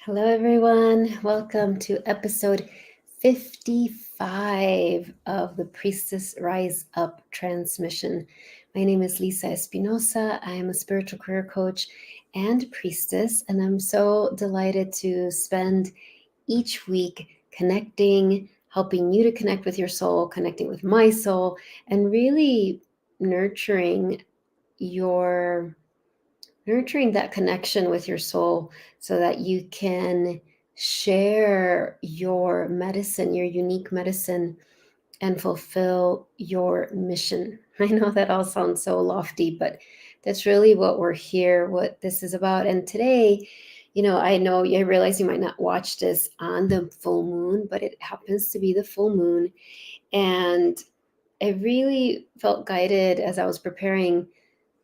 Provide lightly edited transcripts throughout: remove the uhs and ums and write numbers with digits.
Hello, everyone. Welcome to episode 55 of the Priestess Rise Up transmission. My name is Lisa Espinosa. I am a spiritual career coach and priestess, and I'm so delighted to spend each week connecting, helping you to connect with your soul, connecting with my soul, and really nurturing your nurturing that connection with your soul so that you can share your medicine, your unique medicine, and fulfill your mission. I know that all sounds so lofty, but that's really what we're here, what this is about. And today, I realize you might not watch this on the full moon, but it happens to be the full moon. And I really felt guided as I was preparing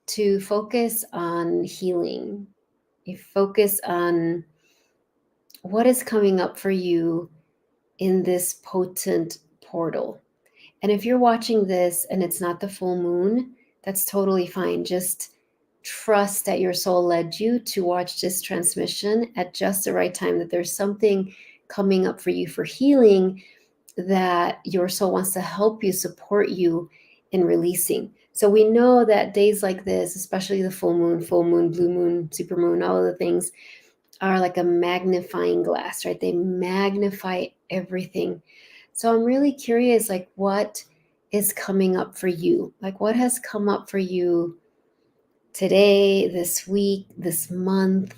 to focus on healing. You focus on what is coming up for you in this potent portal. And if you're watching this and it's not the full moon, that's totally fine. Just trust that your soul led you to watch this transmission at just the right time, that there's something coming up for you for healing that your soul wants to help you, support you in releasing. So we know that days like this, especially the full moon, blue moon, super moon, all of the things are like a magnifying glass, right? They magnify everything. So I'm really curious, like, what is coming up for you? Like, what has come up for you today, this week, this month?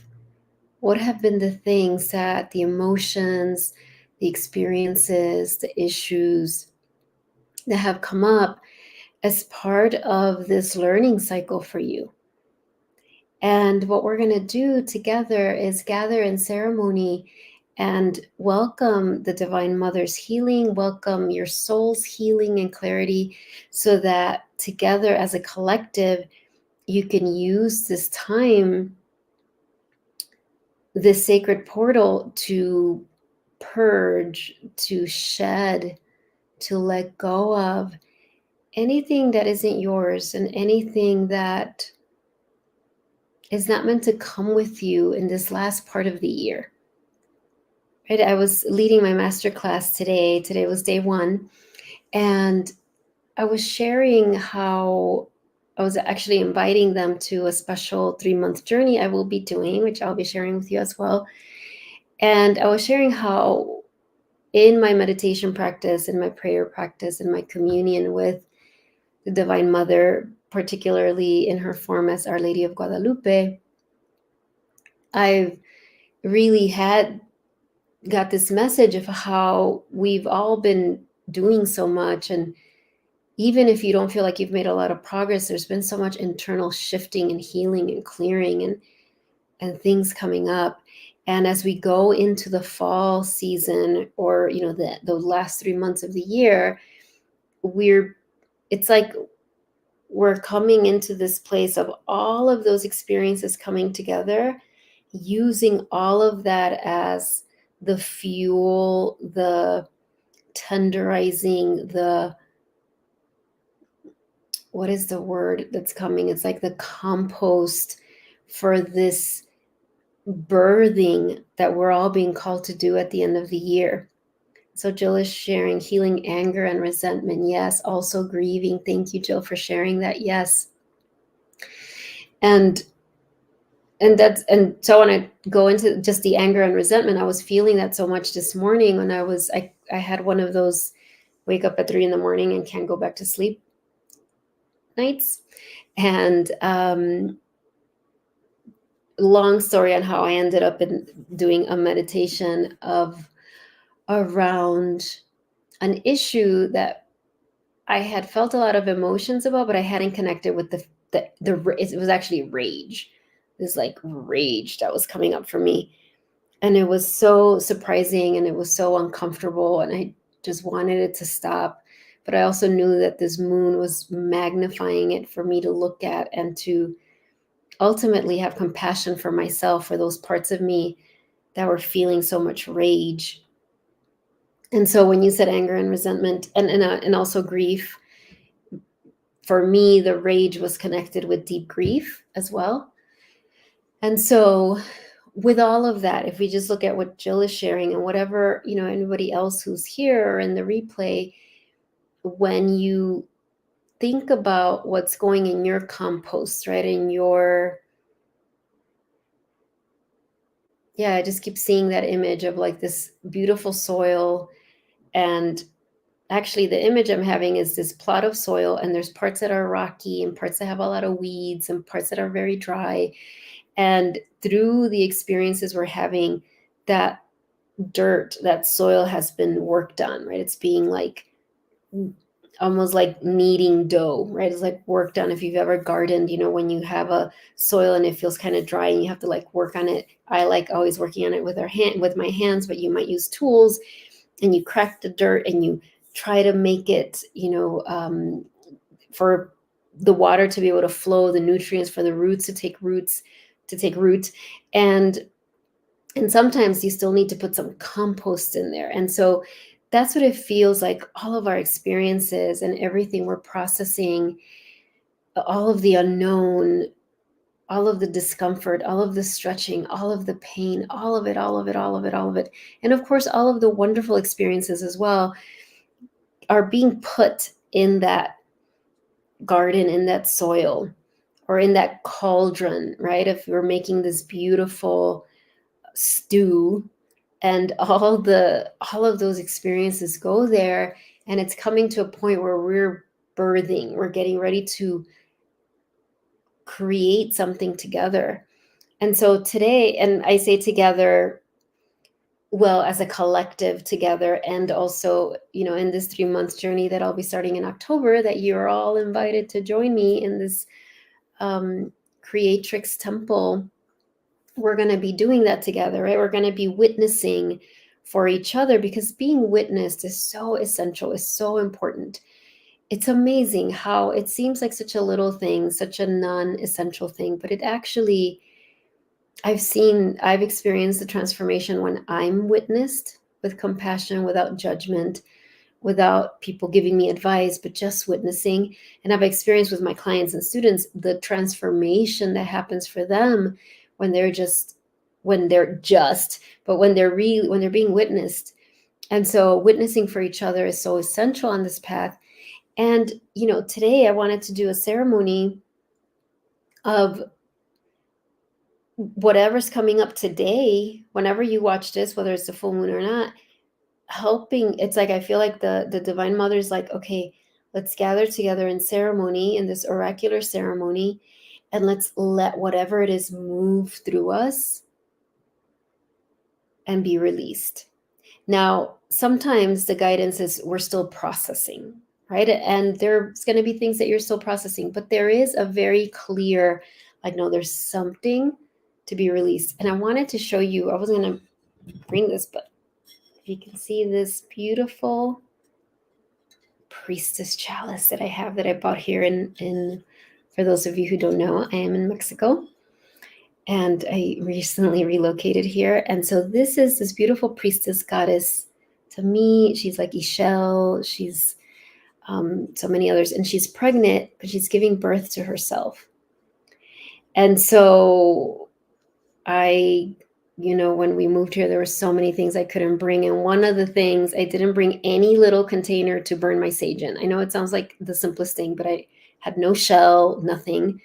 What have been the things that the emotions, the experiences, the issues that have come up as part of this learning cycle for you? And what we're going to do together is gather in ceremony and welcome the Divine Mother's healing, welcome your soul's healing and clarity, so that together as a collective, you can use this time, this sacred portal, to purge, to shed, to let go of anything that isn't yours and anything that is not meant to come with you in this last part of the year. Right? I was leading my masterclass today. Today was day one. And I was sharing how I was actually inviting them to a special 3-month journey I will be doing, which I'll be sharing with you as well. And I was sharing how in my meditation practice, in my prayer practice, in my communion with the Divine Mother, particularly in her form as Our Lady of Guadalupe, I've really got this message of how we've all been doing so much. And even if you don't feel like you've made a lot of progress, there's been so much internal shifting and healing and clearing and things coming up. And as we go into the fall season, or the last 3 months of the year, it's like we're coming into this place of all of those experiences coming together, using all of that as the fuel, the tenderizing, what is the word that's coming? It's like the compost for this birthing that we're all being called to do at the end of the year. So Jill is sharing healing anger and resentment. Yes. Also grieving. Thank you, Jill, for sharing that. Yes. And so when I go into just the anger and resentment, I was feeling that so much this morning when I had one of those wake up at 3 a.m. and can't go back to sleep nights. And long story on how I ended up doing a meditation around an issue that I had felt a lot of emotions about, but I hadn't connected with it was actually rage. This like rage that was coming up for me. And it was so surprising and it was so uncomfortable, and I just wanted it to stop. But I also knew that this moon was magnifying it for me to look at and to ultimately have compassion for myself, for those parts of me that were feeling so much rage. And so when you said anger and resentment and also grief, for me, the rage was connected with deep grief as well. And so with all of that, if we just look at what Jill is sharing and whatever, anybody else who's here or in the replay, when you think about what's going in your compost, right? I just keep seeing that image of like this beautiful soil. And actually the image I'm having is this plot of soil, and there's parts that are rocky and parts that have a lot of weeds and parts that are very dry. And through the experiences we're having, that dirt, that soil has been worked on, right? It's being like almost like kneading dough, right? It's like work done. If you've ever gardened, when you have a soil and it feels kind of dry and you have to like work on it. I like always working on it with my hands, but you might use tools, and you crack the dirt and you try to make it, for the water to be able to flow, the nutrients for the roots to take root. And sometimes you still need to put some compost in there. And so that's what it feels like. All of our experiences and everything we're processing, all of the unknown, all of the discomfort, all of the stretching, all of the pain, all of it, all of it, all of it, all of it. And of course, all of the wonderful experiences as well are being put in that garden, in that soil, or in that cauldron, right? If we're making this beautiful stew, and all of those experiences go there, and it's coming to a point where we're getting ready to create something together. And so today, and I say together, well, as a collective together, and also, in this 3-month journey that I'll be starting in October, that you're all invited to join me in this Creatrix Temple. We're going to be doing that together, right? We're going to be witnessing for each other, because being witnessed is so essential, is so important. It's amazing how it seems like such a little thing, such a non-essential thing, but it actually, I've experienced the transformation when I'm witnessed with compassion, without judgment, without people giving me advice, but just witnessing. And I've experienced with my clients and students the transformation that happens for them when they're being witnessed. And so witnessing for each other is so essential on this path. And, today I wanted to do a ceremony of whatever's coming up today, whenever you watch this, whether it's the full moon or not, helping. It's like, I feel like the Divine Mother is like, okay, let's gather together in ceremony, in this oracular ceremony, and let's let whatever it is move through us and be released. Now, sometimes the guidance is we're still processing, right? And there's going to be things that you're still processing, but there is a very clear, like, no, there's something to be released. And I wanted to show you, I wasn't going to bring this, but if you can see this beautiful priestess chalice that I have, that I bought here in for those of you who don't know, I am in Mexico. And I recently relocated here. And so this is this beautiful priestess goddess. To me, she's like Ishel. She's so many others. And she's pregnant, but she's giving birth to herself. And so when we moved here, there were so many things I couldn't bring. And one of the things, I didn't bring any little container to burn my sage in. I know it sounds like the simplest thing, but I had no shell, nothing.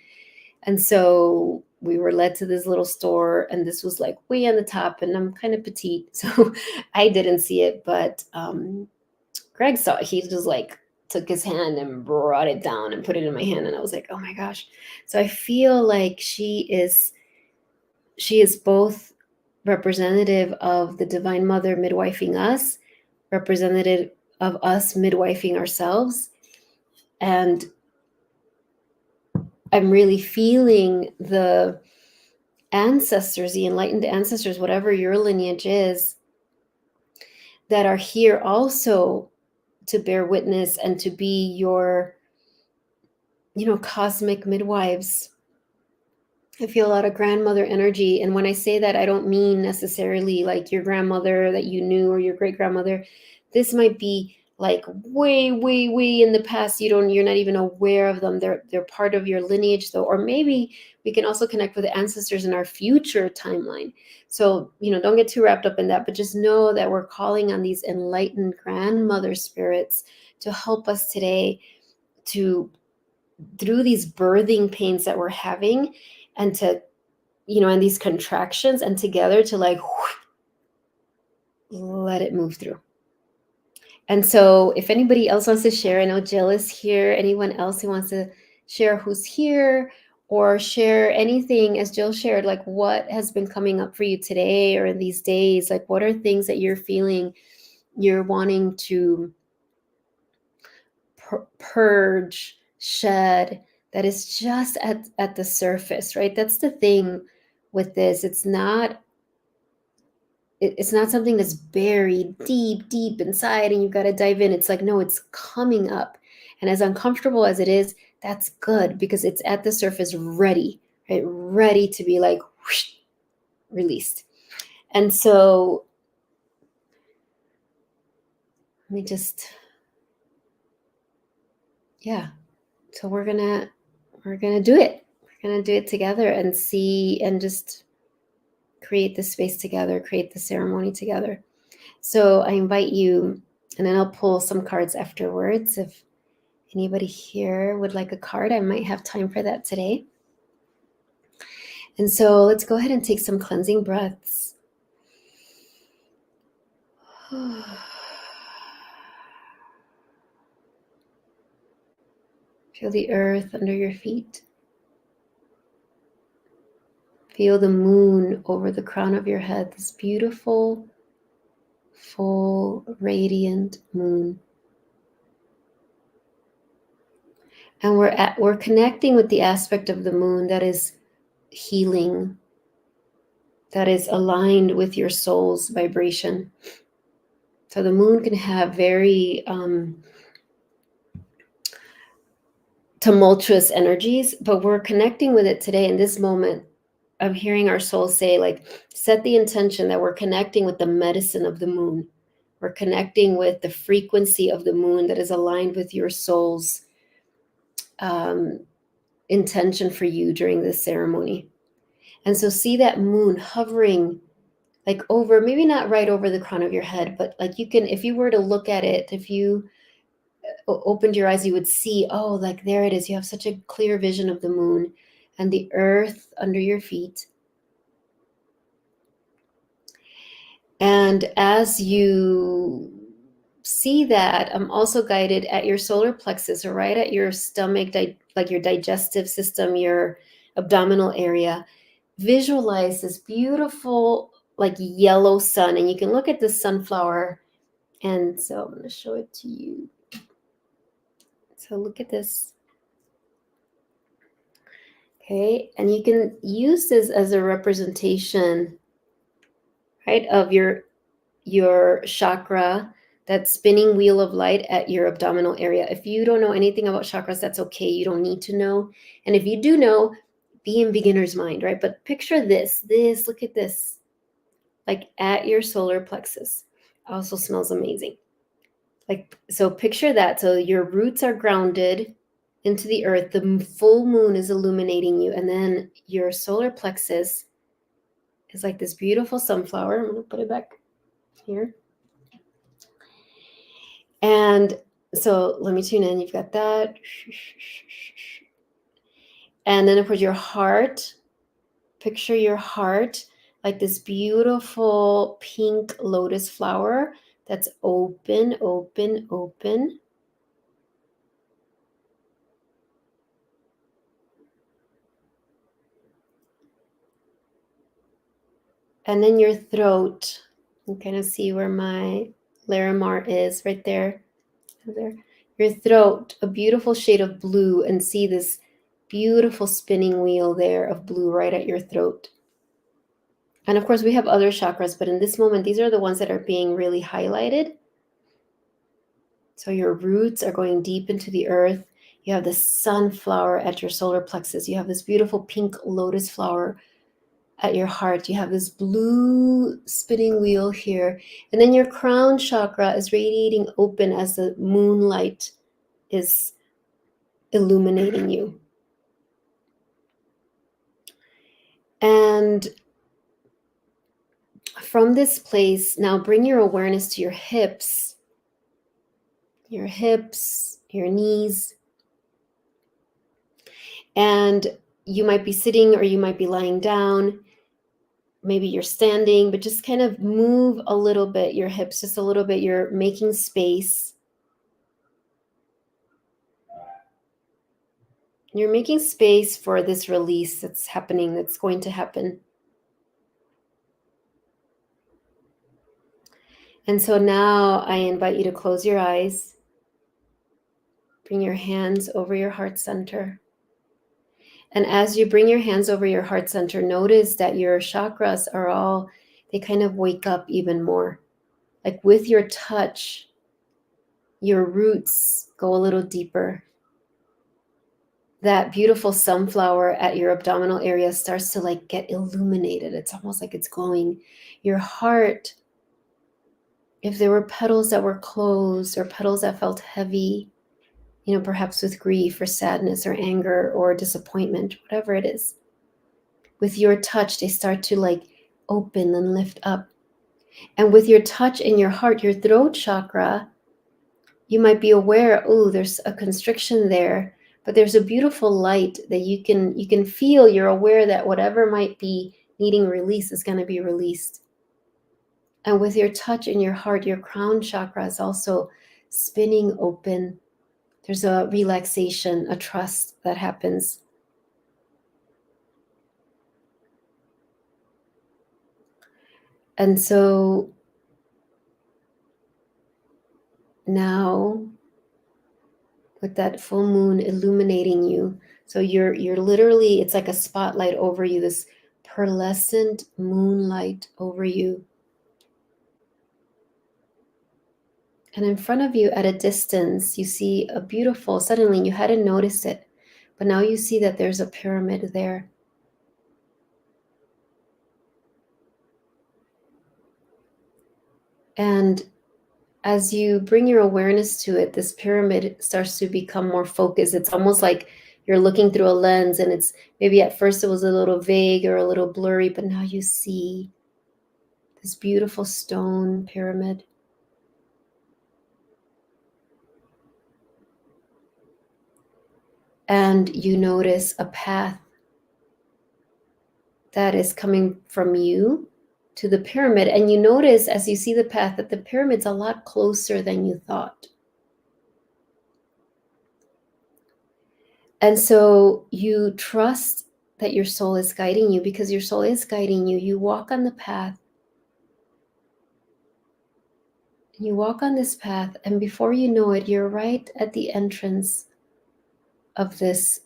And so we were led to this little store, and this was like way on the top, and I'm kind of petite, so I didn't see it, but Greg saw it. He just like took his hand and brought it down and put it in my hand, and I was like, oh my gosh. So I feel like she is both representative of the Divine Mother midwifing us, representative of us midwifing ourselves. And I'm really feeling the ancestors, the enlightened ancestors, whatever your lineage is, that are here also to bear witness and to be your, cosmic midwives. I feel a lot of grandmother energy. And when I say that, I don't mean necessarily like your grandmother that you knew or your great grandmother. This might be like way, way in the past. You're not even aware of them. They're part of your lineage though. Or maybe we can also connect with the ancestors in our future timeline. So, don't get too wrapped up in that, but just know that we're calling on these enlightened grandmother spirits to help us today to through these birthing pains that we're having, and to, and these contractions, and together to like let it move through. And so if anybody else wants to share, I know Jill is here. Anyone else who wants to share who's here, or share anything as Jill shared, like what has been coming up for you today or in these days? Like what are things that you're feeling you're wanting to purge, shed, that is just at the surface, right? That's the thing with this. It's not something that's buried deep inside and you've got to dive in. It's like, no, it's coming up. And as uncomfortable as it is, that's good, because it's at the surface, ready, right? Ready to be like whoosh, released. And so let me just, yeah. So we're gonna do it. We're gonna do it together and see, and just create the space together, create the ceremony together. So I invite you, and then I'll pull some cards afterwards. If anybody here would like a card, I might have time for that today. And so let's go ahead and take some cleansing breaths. Feel the earth under your feet. Feel the moon over the crown of your head, this beautiful, full, radiant moon. And we're connecting with the aspect of the moon that is healing, that is aligned with your soul's vibration. So the moon can have very tumultuous energies, but we're connecting with it today in this moment. I'm hearing our soul say, like, set the intention that we're connecting with the medicine of the moon. We're connecting with the frequency of the moon that is aligned with your soul's intention for you during this ceremony. And so see that moon hovering like over, maybe not right over the crown of your head, but like you can, if you were to look at it, if you opened your eyes, you would see, oh, like there it is. You have such a clear vision of the moon and the earth under your feet. And as you see that, I'm also guided at your solar plexus, or right at your stomach, like your digestive system, your abdominal area. Visualize this beautiful, like yellow sun. And you can look at the sunflower. And so I'm going to show it to you. So look at this. Okay. And you can use this as a representation, right, of your chakra, that spinning wheel of light at your abdominal area. If you don't know anything about chakras, that's okay. You don't need to know. And if you do know, be in beginner's mind, right? But picture this, look at this, like at your solar plexus. Also smells amazing. Like, so picture that. So your roots are grounded into the earth. The full moon is illuminating you. And then your solar plexus is like this beautiful sunflower. I'm going to put it back here. And so let me tune in. You've got that. And then of course your heart, picture your heart like this beautiful pink lotus flower that's open, open, open. And then your throat, you kind of see where my Larimar is right there. There. Your throat, a beautiful shade of blue, and see this beautiful spinning wheel there of blue right at your throat. And of course, we have other chakras, but in this moment, these are the ones that are being really highlighted. So your roots are going deep into the earth. You have the sunflower at your solar plexus. You have this beautiful pink lotus flower at your heart. You have this blue spinning wheel here. And then your crown chakra is radiating open as the moonlight is illuminating you. And from this place, now bring your awareness to your hips, your knees. And you might be sitting or you might be lying down. Maybe you're standing, but just kind of move a little bit, your hips just a little bit. You're making space. You're making space for this release that's happening, that's going to happen. And so now I invite you to close your eyes. Bring your hands over your heart center. And as you bring your hands over your heart center, notice that your chakras are all, they kind of wake up even more. Like with your touch, your roots go a little deeper. That beautiful sunflower at your abdominal area starts to like get illuminated. It's almost like it's glowing. Your heart, if there were petals that were closed or petals that felt heavy, perhaps with grief or sadness or anger or disappointment, whatever it is, with your touch, they start to like open and lift up. And with your touch in your heart, your throat chakra, you might be aware, oh, there's a constriction there, but there's a beautiful light that you can feel. You're aware that whatever might be needing release is going to be released. And with your touch in your heart, your crown chakra is also spinning open. There's a relaxation, a trust that happens. And so now, with that full moon illuminating you, so you're literally, it's like a spotlight over you, this pearlescent moonlight over you. And in front of you at a distance, you see a beautiful, suddenly you hadn't noticed it, but now you see that there's a pyramid there. And as you bring your awareness to it, this pyramid starts to become more focused. It's almost like you're looking through a lens, and it's maybe at first it was a little vague or a little blurry, but now you see this beautiful stone pyramid. And you notice a path that is coming from you to the pyramid. And you notice as you see the path that the pyramid's a lot closer than you thought. And so you trust that your soul is guiding you, because your soul is guiding you. You walk on the path. You walk on this path, and before you know it, you're right at the entrance of this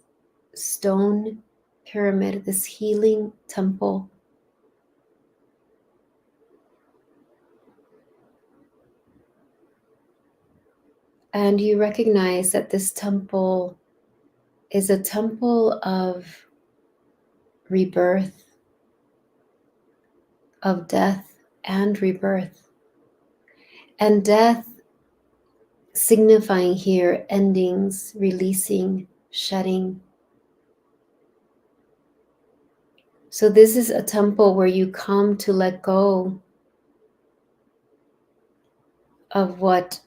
stone pyramid, this healing temple. And you recognize that this temple is a temple of rebirth, of death and rebirth. And death signifying here endings, releasing, shedding. So this is a temple where you come to let go of what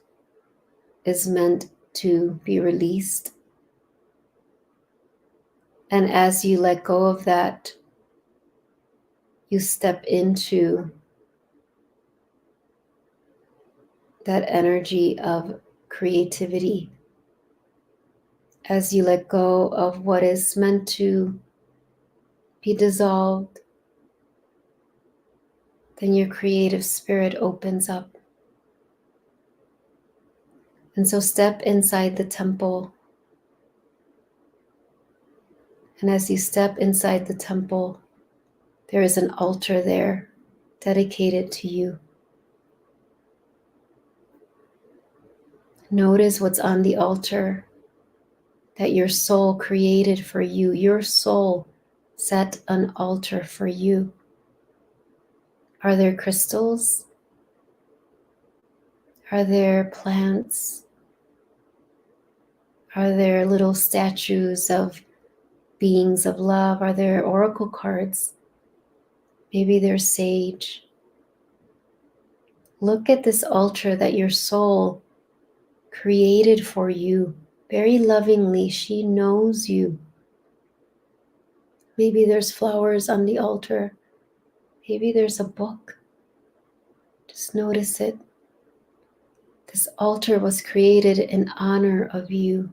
is meant to be released. And as you let go of that, you step into that energy of creativity. As you let go of what is meant to be dissolved, then your creative spirit opens up. And so step inside the temple. And as you step inside the temple, there is an altar there dedicated to you. Notice what's on the altar that your soul created for you. Your soul set an altar for you. Are there crystals? Are there plants? Are there little statues of beings of love? Are there oracle cards? Maybe there's sage. Look at this altar that your soul created for you. Very lovingly, she knows you. Maybe there's flowers on the altar. Maybe there's a book. Just notice it. This altar was created in honor of you,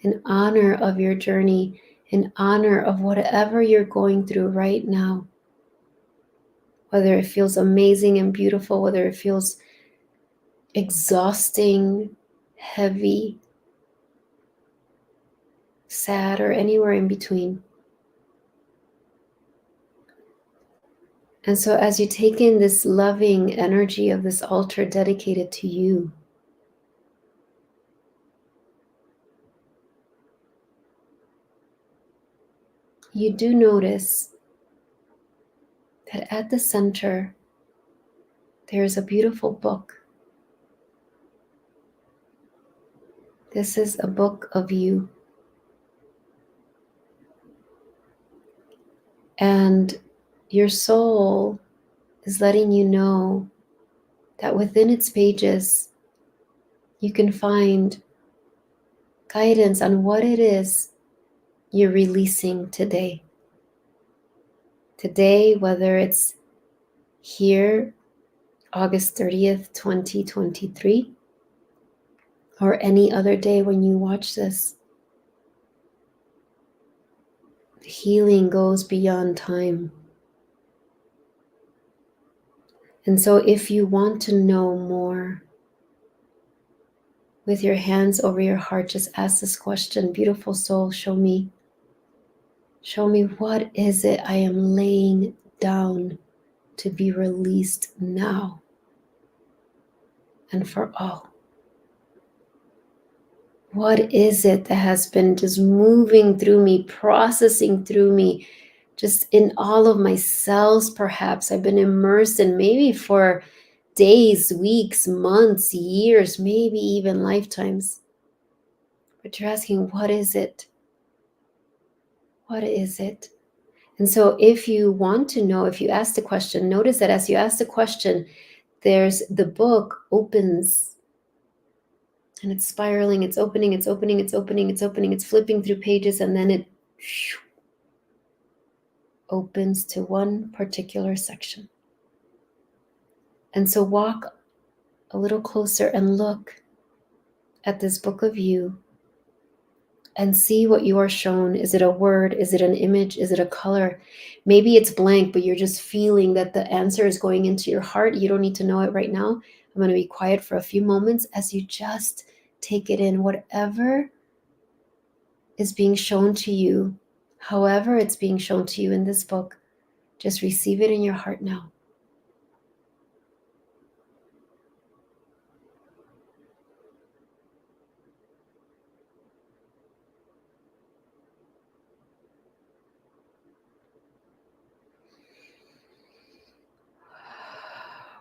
in honor of your journey, in honor of whatever you're going through right now. Whether it feels amazing and beautiful, whether it feels exhausting, heavy, sad, or anywhere in between. And so as you take in this loving energy of this altar dedicated to you, you do notice that at the center, there's a beautiful book. This is a book of you. And your soul is letting you know that within its pages, you can find guidance on what it is you're releasing today. Today, whether it's here, August 30th, 2023, or any other day when you watch this, the healing goes beyond time. And so if you want to know more, with your hands over your heart, just ask this question: beautiful soul, show me what is it I am laying down to be released now and for all. What is it that has been just moving through me, processing through me, just in all of my cells perhaps? I've been immersed in maybe for days, weeks, months, years, maybe even lifetimes. But you're asking, what is it? What is it? And so if you want to know, if you ask the question, notice that as you ask the question, there's the book opens and it's spiraling, it's opening, it's opening, it's opening, it's opening, it's flipping through pages, and then it opens to one particular section. And so walk a little closer and look at this book of you and see what you are shown. Is it a word? Is it an image? Is it a color? Maybe it's blank, but you're just feeling that the answer is going into your heart. You don't need to know it right now. I'm going to be quiet for a few moments as you just take it in. Whatever is being shown to you, however it's being shown to you in this book, just receive it in your heart now.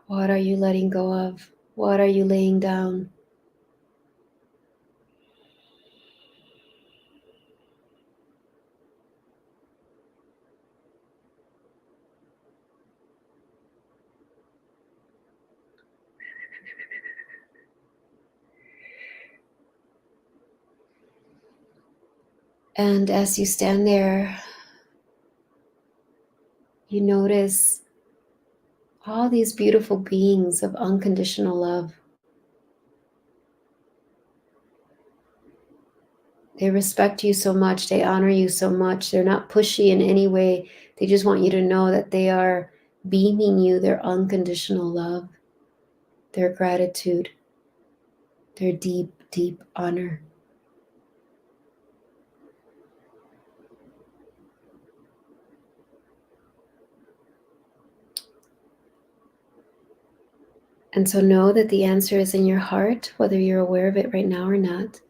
What are you letting go of? What are you laying down? And as you stand there, you notice all these beautiful beings of unconditional love. They respect you so much. They honor you so much. They're not pushy in any way. They just want you to know that they are beaming you their unconditional love, their gratitude, their deep, deep honor. And so know that the answer is in your heart, whether you're aware of it right now or not.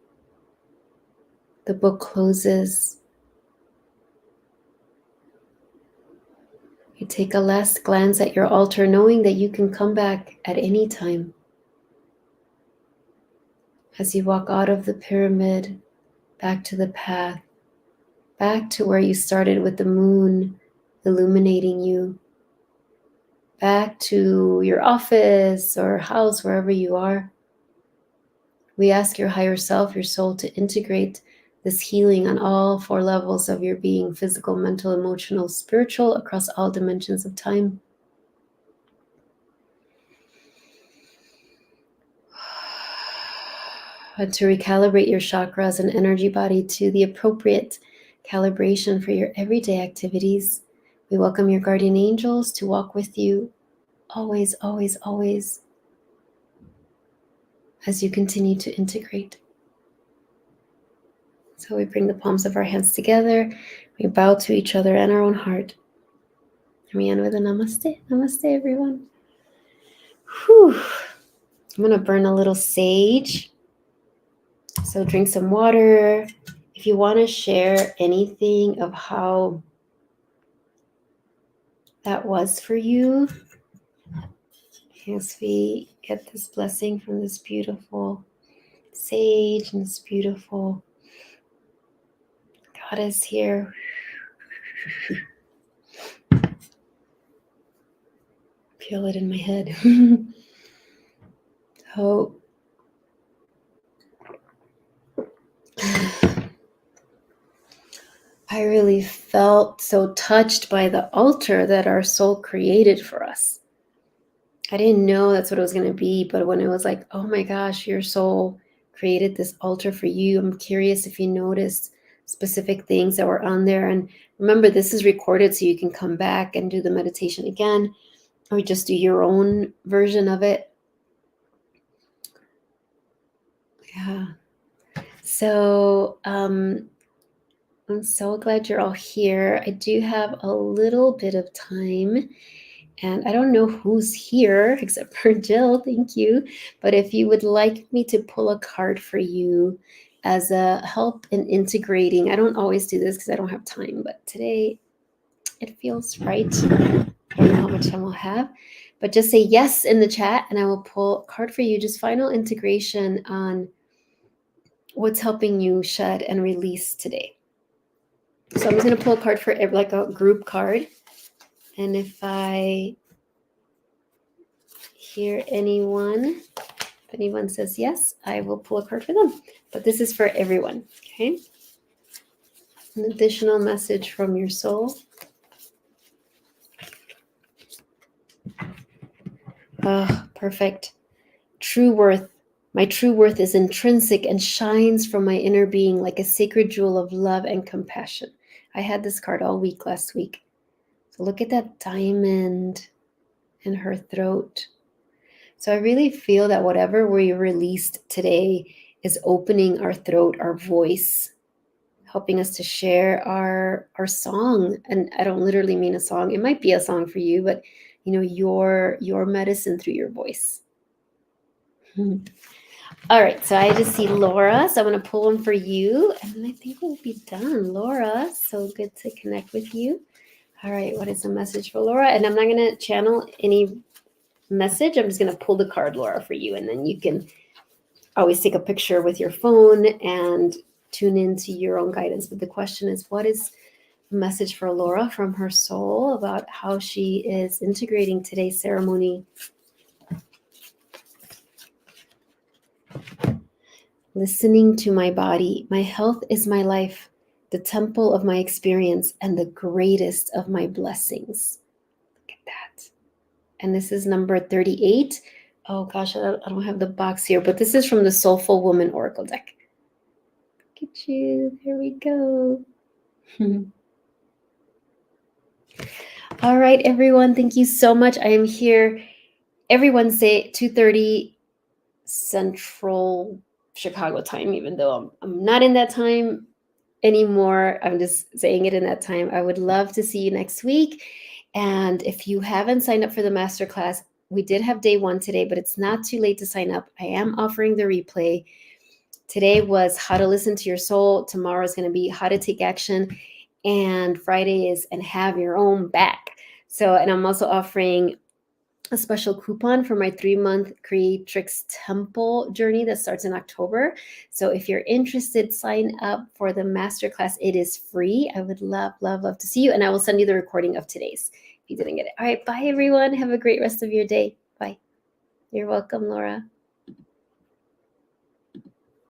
The book closes. You take a last glance at your altar, knowing that you can come back at any time. As you walk out of the pyramid, back to the path, back to where you started with the moon illuminating you, back to your office or house, wherever you are. We ask your higher self, your soul, to integrate this healing on all 4 levels of your being: physical, mental, emotional, spiritual, across all dimensions of time. And to recalibrate your chakras and energy body to the appropriate calibration for your everyday activities. We welcome your guardian angels to walk with you always, always, always, as you continue to integrate. So we bring the palms of our hands together. We bow to each other and our own heart. And we end with a namaste. Namaste, everyone. Whew. I'm going to burn a little sage. So drink some water. If you want to share anything of how that was for you, as we get this blessing from this beautiful sage and this beautiful goddess here. Feel it in my head. So I really felt so touched by the altar that our soul created for us. I didn't know that's what it was going to be, but when it was like, oh my gosh, your soul created this altar for you, I'm curious if you noticed specific things that were on there. And remember, this is recorded, so you can come back and do the meditation again, or just do your own version of it. Yeah. So I'm so glad you're all here. I do have a little bit of time, and I don't know who's here except for Jill. Thank you. But if you would like me to pull a card for you as a help in integrating, I don't always do this because I don't have time, but today it feels right. I don't know how much time we'll have, but just say yes in the chat and I will pull a card for you. Just final integration on what's helping you shed and release today. So I'm just going to pull a card for like a group card. And if I hear anyone, if anyone says yes, I will pull a card for them. But this is for everyone, okay? An additional message from your soul. Oh, perfect. True worth. My true worth is intrinsic and shines from my inner being like a sacred jewel of love and compassion. I had this card all week last week. So look at that diamond in her throat. So I really feel that whatever we released today is opening our throat, our voice, helping us to share our song. And I don't literally mean a song. It might be a song for you, but you know, your medicine through your voice. All right, so I just see Laura, so I'm going to pull them for you, and then I think we'll be done. Laura, so good to connect with you. All right, what is the message for Laura? And I'm not going to channel any message. I'm just going to pull the card, Laura, for you, and then you can always take a picture with your phone and tune into your own guidance. But the question is, what is the message for Laura from her soul about how she is integrating today's ceremony? Listening to my body. My health is my life, the temple of my experience, and the greatest of my blessings. Look at that. And this is number 38. Oh gosh, I don't have the box here, but this is from the Soulful Woman Oracle deck. Look at you. There we go. All right, everyone. Thank you so much. I am here every Wednesday, 2:30 Central Chicago time, even though I'm not in that time anymore. I'm just saying it in that time. I would love to see you next week. And if you haven't signed up for the masterclass, we did have day 1 today, but it's not too late to sign up. I am offering the replay. Today was how to listen to your soul. Tomorrow is going to be how to take action. And Friday is and have your own back. So, and I'm also offering a special coupon for my 3-month Creatrix Temple journey that starts in October. So if you're interested, sign up for the masterclass. It is free. I would love, love, love to see you. And I will send you the recording of today's. you didn't get it. All right, bye everyone. Have a great rest of your day. Bye. You're welcome, Laura.